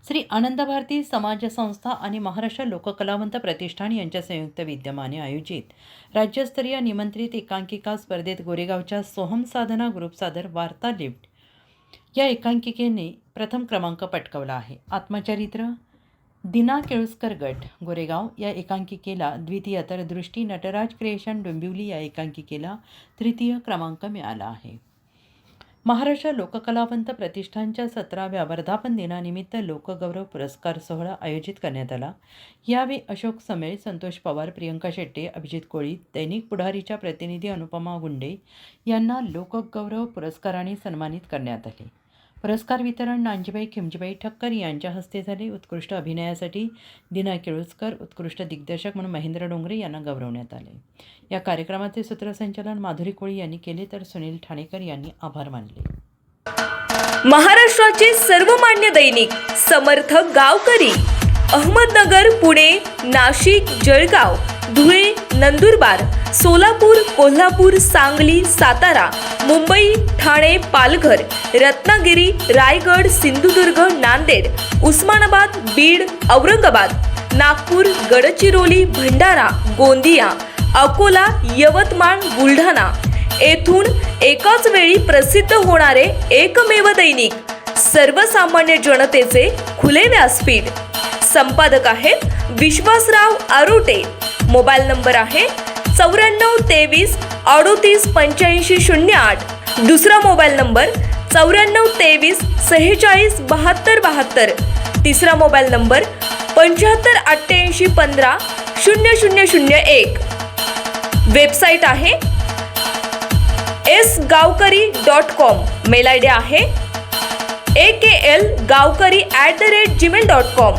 श्री आनंद भारती समाज संस्था आणि महाराष्ट्र लोककलावंत प्रतिष्ठान यांच्या संयुक्त विद्यमाने आयोजित राज्यस्तरीय निमंत्रित एकांकिका स्पर्धेत गोरेगावच्या सोहम साधना ग्रुप सादर वार्ता लिफ्ट या एकांकिकेने प्रथम क्रमांक पटकावला आहे. आत्मचरित्र दिना केळुसकर गट गोरेगाव या एकांकिकेला द्वितीय तर दृष्टी नटराज क्रिएशन डोंबिवली या एकांकिकेला तृतीय क्रमांक मिळाला आहे. महाराष्ट्र लोककलावंत प्रतिष्ठानच्या 17व्या वर्धापन दिनानिमित्त लोकगौरव पुरस्कार सोहळा आयोजित करण्यात आला. यावेळी अशोक समेळ, संतोष पवार, प्रियंका शेट्टे, अभिजित कोळी, दैनिक पुढारीच्या प्रतिनिधी अनुपमा गुंडे यांना लोकगौरव पुरस्काराने सन्मानित करण्यात आले. पुरस्कार वितरण नांजीबाई खिमजीबाई ठक्कर यांच्या हस्ते झाले. उत्कृष्ट अभिनयासाठी दिना केळुसकर, उत्कृष्ट दिग्दर्शक म्हणून महेंद्र डोंगरे यांना गौरवण्यात आले. या कार्यक्रमाचे सूत्रसंचालन माधुरी कोळी यांनी केले तर सुनील ठाणेकर यांनी आभार मानले. महाराष्ट्राचे सर्वमान्य दैनिक समर्थ गावकरी अहमदनगर, पुणे, नाशिक, जळगाव, धुळे, नंदुरबार, सोलापूर, कोल्हापूर, सांगली, सातारा, मुंबई, ठाणे, पालघर, रत्नागिरी, रायगड, सिंधुदुर्ग, नांदेड, उस्मानाबाद, बीड, औरंगाबाद, नागपूर, गडचिरोली, भंडारा, गोंदिया, अकोला, यवतमाळ, बुलढाणा येथून एकाच वेळी प्रसिद्ध होणारे एकमेव दैनिक, सर्वसामान्य जनतेचे खुले व्यासपीठ. संपादक आहेत विश्वासराव आरोटे. मोबाईल नंबर आहे 9423 38 85 08. दुसरा मोबाईल नंबर 9423 46 72 72. तिसरा मोबाईल नंबर 75 88 15 0001. वेबसाईट आहे sgavkari.com. मेल आय डी आहे aklgavkari@gmail.com.